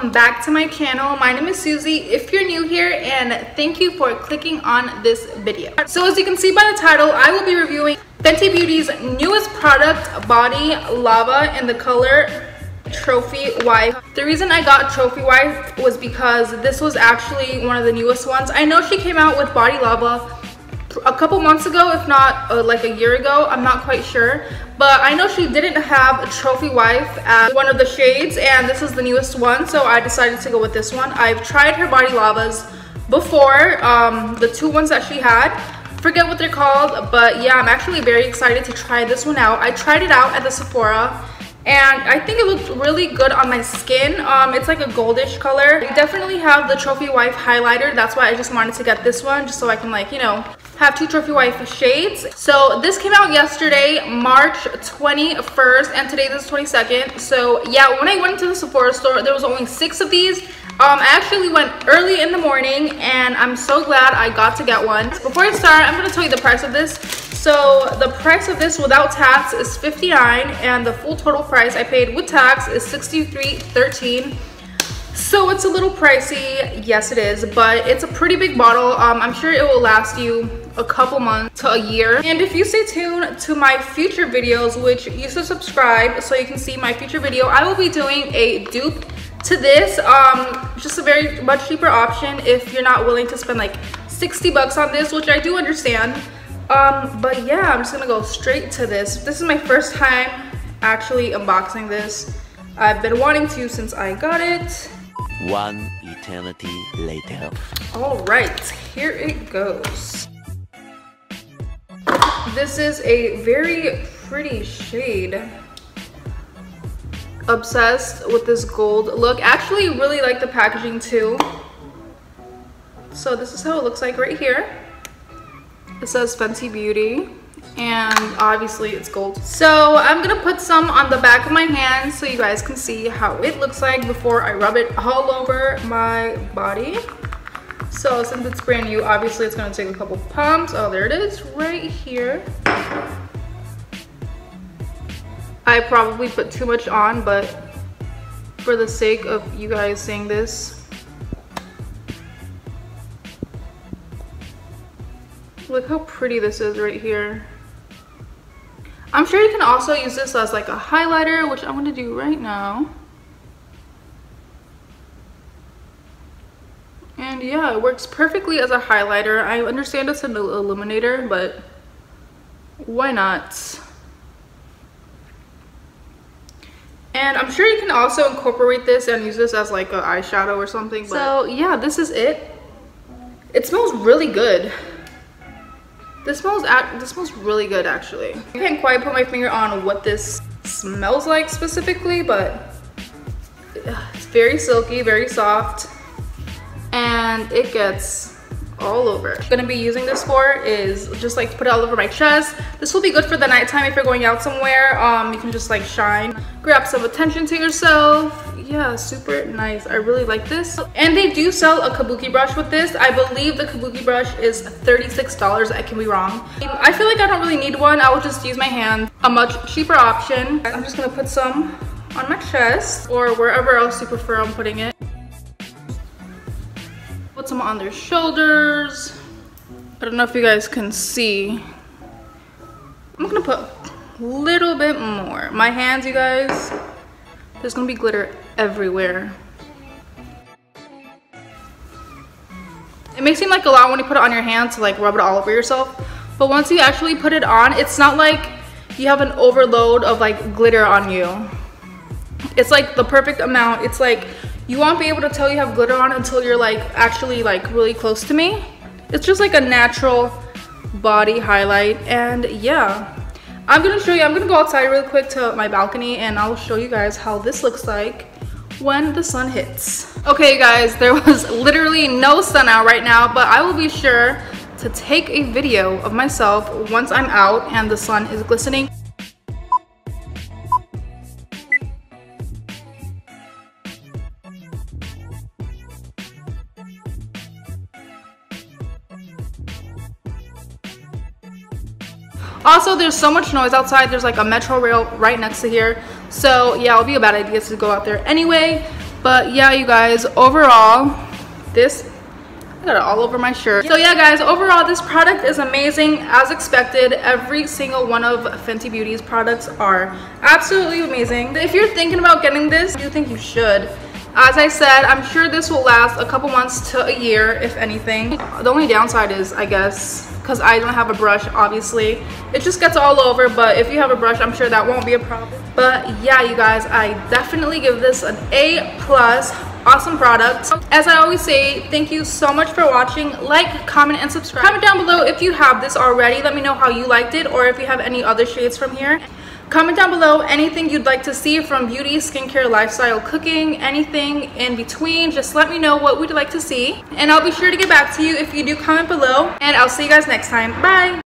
welcome back to my channel. My name is Susie if you're new here, and thank you for clicking on this video. So as you can see by the title, I will be reviewing Fenty Beauty's newest product, Body Lava, in the color Trophy Wife. The reason I got Trophy Wife was because this was actually one of the newest ones. I know she came out with Body Lava a couple months ago, if not like a year ago, I'm not quite sure, but I know she didn't have Trophy Wife as one of the shades, and this is the newest one, so I decided to go with this one. I've tried her Body Lavas before, the two ones that she had, forget what they're called, but yeah, I'm actually very excited to try this one out. I tried it out at the Sephora, and I think it looked really good on my skin. It's like a goldish color. I definitely have the Trophy Wife highlighter, that's why I just wanted to get this one, just so I can, like, you know, have two Trophy Wife shades. So this came out yesterday, March 21st, and today is the 22nd. So yeah, when I went to the Sephora store, there was only 6 of these. I actually went early in the morning, and I'm so glad I got to get one. Before I start, I'm going to tell you the price of this. So the price of this without tax is $59, and the full total price I paid with tax is $63.13. So it's a little pricey, yes it is, but it's a pretty big bottle. I'm sure it will last you a couple months to a year. And if you stay tuned to my future videos, which you should subscribe so you can see my future video, I will be doing a dupe to this, just a very much cheaper option if you're not willing to spend like 60 bucks on this, which I do understand. But yeah, I'm just gonna go straight to this. This is my first time actually unboxing this. I've been wanting to since I got it. One eternity later. All right, here it goes. This is a very pretty shade. Obsessed with this gold look. Actually really like the packaging too. So this is how it looks like right here. It says Fenty Beauty, and obviously it's gold. So I'm gonna put some on the back of my hand so you guys can see how it looks like before I rub it all over my body. So since it's brand new, obviously it's gonna take a couple pumps. Oh, there it is right here. I probably put too much on, but for the sake of you guys seeing this, look how pretty this is right here. I'm sure you can also use this as like a highlighter, which I'm going to do right now. And yeah, it works perfectly as a highlighter. I understand it's an illuminator, but why not? And I'm sure you can also incorporate this and use this as like an eyeshadow or something. So yeah, this is it. It smells really good. This smells really good actually. I can't quite put my finger on what this smells like specifically, but it's very silky, very soft, and it gets all over. What I'm gonna be using this for is just like put it all over my chest. This will be good for the nighttime if you're going out somewhere. You can just like shine, grab some attention to yourself. Yeah, super nice. I really like this. And they do sell a Kabuki brush with this. I believe the Kabuki brush is $36. I can be wrong. I feel like I don't really need one. I will just use my hand. A much cheaper option. I'm just gonna put some on my chest or wherever else you prefer I'm putting it. Put some on their shoulders. I don't know if you guys can see. I'm gonna put a little bit more. My hands, you guys, there's gonna be glitter everywhere. It may seem like a lot when you put it on your hand to like rub it all over yourself, but once you actually put it on, it's not like you have an overload of like glitter on you. It's like the perfect amount. It's like you won't be able to tell you have glitter on until you're like actually like really close to me. It's just like a natural body highlight. And yeah, I'm gonna show you, I'm gonna go outside real quick to my balcony and I'll show you guys how this looks like when the sun hits. Okay guys, there was literally no sun out right now, but I will be sure to take a video of myself once I'm out and the sun is glistening. Also, there's so much noise outside. There's like a metro rail right next to here. So yeah, it'll be a bad idea to go out there anyway. But yeah, you guys, overall, this, I got it all over my shirt. So yeah guys, overall this product is amazing. As expected, every single one of Fenty Beauty's products are absolutely amazing. If you're thinking about getting this, I do think you should. As I said, I'm sure this will last a couple months to a year, if anything. The only downside is, I guess, because I don't have a brush, obviously, it just gets all over. But if you have a brush, I'm sure that won't be a problem. But yeah, you guys, I definitely give this an A+. Awesome product. As I always say, thank you so much for watching. Like, comment, and subscribe. Comment down below if you have this already. Let me know how you liked it, or if you have any other shades from here. Comment down below anything you'd like to see from beauty, skincare, lifestyle, cooking, anything in between. Just let me know what we'd like to see, and I'll be sure to get back to you if you do comment below. And I'll see you guys next time. Bye.